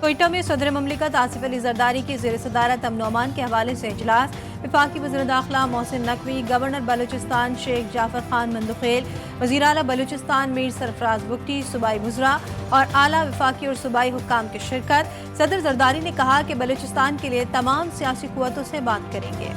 कोयटा में सदर ममलिकत आसिफ अली जरदारी की ज़ेर सदारत अमन ओमान के हवाले से इजलास। वफाकी वज़ीर दाखिला मोहसिन नकवी, गवर्नर बलूचिस्तान शेख जाफर खान मंदुखेल, वज़ीर आला बलूचिस्तान मीर सरफराज बुगटी, सूबाई वज़रा और आला वफाकी और सूबाई हुक्काम की शिरकत। सदर जरदारी ने कहा कि बलूचिस्तान के लिए तमाम सियासी कुव्वतों से बात करेंगे।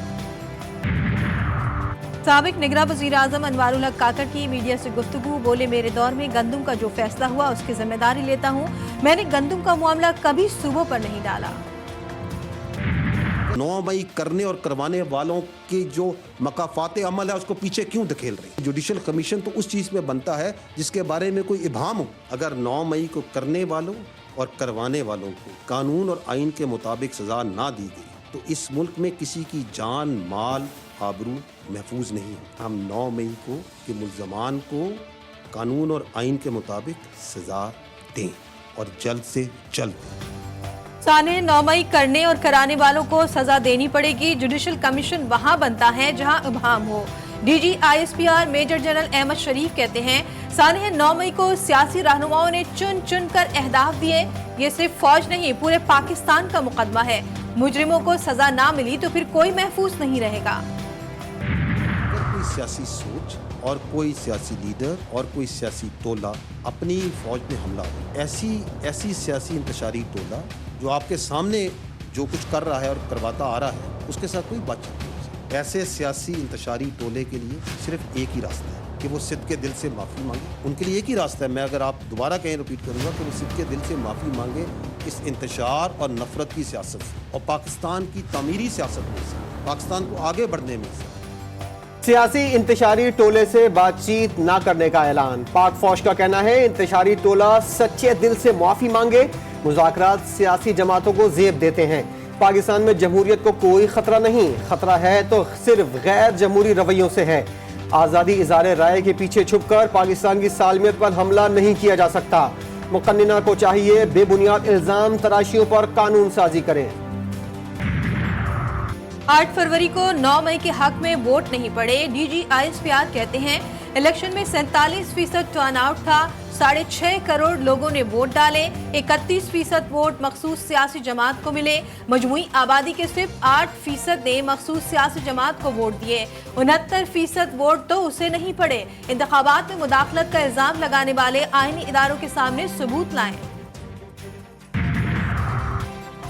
साबिक निगरां वज़ीर आज़म अनवारुल हक काकड़ की मीडिया से गुफ्तगू। बोले, मेरे दौर में गंदम का जो फैसला हुआ उसकी जिम्मेदारी लेता हूँ। मैंने गंदम का मामला कभी सूबों पर नहीं डाला। 9 मई करने और करवाने वालों की जो मकाफात अमल है उसको पीछे क्यों धकेल रही? जुडिशल कमीशन तो उस चीज़ में बनता है जिसके बारे में कोई इबाम हो। अगर 9 मई को करने वालों और करवाने वालों को कानून और आइन के मुताबिक सजा ना दी गई तो इस मुल्क में किसी की जान, माल, आबरू महफूज नहीं है। हम 9 मई को के मुल्ज़मान को कानून और आइन के मुताबिक सजा दें और जल्द से जल्द। साने 9 मई करने और कराने वालों को सजा देनी पड़ेगी। जुडिशल कमीशन वहां बनता है जहां इबाम हो। DG ISPR major general Ahmed Sharif कहते हैं, साने 9 मई को सियासी रहनुमाओं ने चुन चुन कर अहदाफ दिए। ये सिर्फ फौज नहीं, पूरे पाकिस्तान का मुकदमा है। मुजरिमों को सजा ना मिली तो फिर कोई महफूज नहीं रहेगा। कोई सियासी सोच और कोई सियासी लीडर और कोई सियासी टोला अपनी फौज में हमला हो, ऐसी सियासी इंतशारी टोला जो आपके सामने जो कुछ कर रहा है और करवाता आ रहा है उसके साथ कोई बातचीत नहीं हो सकती। ऐसे सियासी इंतशारी टोले के लिए सिर्फ एक ही रास्ता है कि वो सिद्ध के दिल से माफ़ी मांगे। उनके लिए एक ही रास्ता है, मैं अगर आप दोबारा कहीं रिपीट करूँगा, कि वो सिद्ध के दिल से माफ़ी मांगे इस इंतशार और नफरत की सियासत से और पाकिस्तान की तामीरी सियासत में से, पाकिस्तान को आगे बढ़ने में से। सियासी इंतशारी टोले से बातचीत ना करने का ऐलान। पाक फौज का कहना है, इंतशारी टोला सच्चे दिल से माफी मांगे। मुज़ाकरात सियासी जमातों को ज़ेब देते हैं। पाकिस्तान में जमहूरियत को कोई खतरा नहीं, खतरा है तो सिर्फ गैर जमहूरी रवैयों से है। आज़ादी इज़हार राय के पीछे छुपकर पाकिस्तान की सालमियत पर हमला नहीं किया जा सकता। मुक़न्निना को चाहिए बेबुनियाद इल्ज़ाम तराशियों पर कानून साजी करें। 8 फरवरी को 9 मई के हक में वोट नहीं पड़े। डीजी ISPR कहते हैं, इलेक्शन में 47% टर्नआउट था। 6.5 करोड़ लोगों ने वोट डाले। 31% वोट मखसूस सियासी जमात को मिले। मजमूई आबादी के सिर्फ 8% ने मखसूस सियासी जमात को वोट दिए। 69% वोट तो उसे नहीं पड़े। इंतखाबात में मुदाखलत का इल्जाम लगाने वाले आईनी इदारों के सामने सबूत लाएं।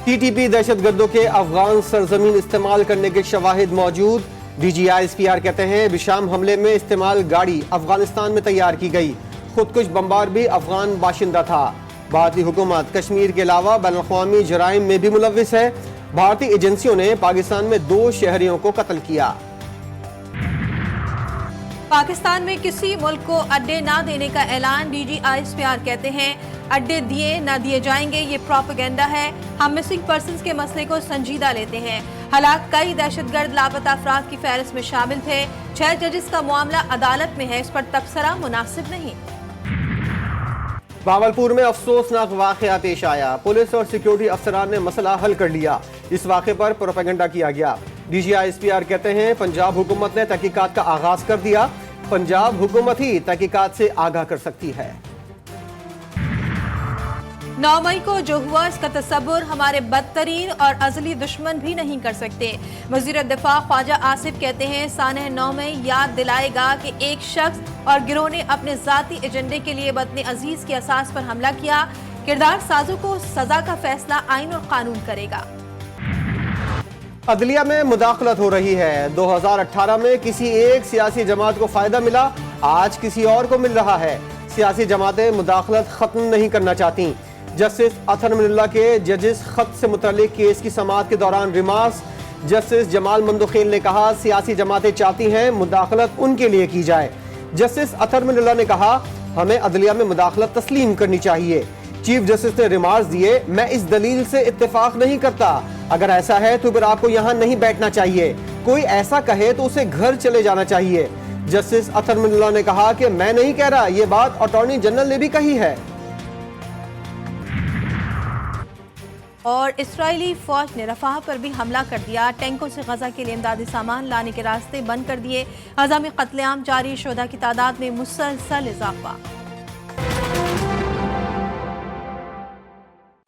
TTP दहशतगर्दों के अफगान सरजमीन इस्तेमाल करने के शवाहिद मौजूद। डीजी ISPR कहते हैं, बिशाम हमले में इस्तेमाल गाड़ी अफगानिस्तान में तैयार की गई। खुदकुश बम्बार भी अफगान बाशिंदा था। भारतीय हुकूमत कश्मीर के अलावा बैनुल-अक़वामी जराइम में भी मुलव्विस है। भारतीय एजेंसियों ने पाकिस्तान में 2 शहरियों को कत्ल किया। पाकिस्तान में किसी मुल्क को अड्डे ना देने का ऐलान। डीजी ISPR कहते हैं, अड्डे दिए ना दिए जाएंगे, ये प्रोपेगेंडा है। हम मिसिंग पर्सन्स के मसले को संजीदा लेते हैं। हालांकि कई दहशतगर्द लापता अफराद की फहरिस्त में शामिल थे। 6 जजेस का मामला अदालत में है, इस पर तबसरा मुनासिब नहीं। बावलपुर में अफसोसनाक वाकया पेश आया। पुलिस और सिक्योरिटी अफसरान ने मसला हल कर लिया। इस वाक़े पर प्रोपेगेंडा किया गया। डीजी ISPR कहते हैं, पंजाब हुकूमत ने तहकीकात का आगाज कर दिया। पंजाब हुकूमत ही तहकीकात से आगाह कर सकती है। 9 मई को जो हुआ इसका तसव्वुर हमारे बदतरीन और अज़ली दुश्मन भी नहीं कर सकते। वज़ीर दिफा ख्वाजा आसिफ कहते हैं, सानह 9 मई याद दिलाएगा कि एक शख्स और गिरोह ने अपने ज़ाती एजेंडे के लिए वतन अजीज के असास पर हमला किया। किरदार साजों को सजा का फैसला आइन और कानून करेगा। अदलिया में मुदाखलत हो रही है। 2018 में किसी एक सियासी जमात को फायदा मिला, आज किसी और को मिल रहा है। सियासी जमातें मुदाखलत खत्म नहीं करना चाहती। जस्टिस अतहर अमीनुल्लाह के जजेस खत से मुतल्लिक केस की समाअत के दौरान रिमार्क्स। जस्टिस जमाल मंदुखेल ने कहा, सियासी जमातें चाहती हैं मुदाखलत उनके लिए की जाए। जस्टिस अतहर अमीनुल्लाह ने कहा, हमें अदलिया में मुदाखलत तस्लीम करनी चाहिए। चीफ जस्टिस ने रिमार्क्स दिए, मैं इस दलील से इत्तेफाक नहीं करता। अगर ऐसा है तो फिर आपको यहाँ नहीं बैठना चाहिए। कोई ऐसा कहे तो उसे घर चले जाना चाहिए। जस्टिस अतहर अमीनुल्लाह ने कहा कि मैं नहीं कह रहा, ये बात अटॉर्नी जनरल ने भी कही है। और इस्राएली फौज ने रफाह पर भी हमला कर दिया। टैंकों से गजा के लिए इमदादी सामान लाने के रास्ते बंद कर दिए। गजा में कत्लेआम जारी, शुहदा की तादाद में मुसलसल इजाफा।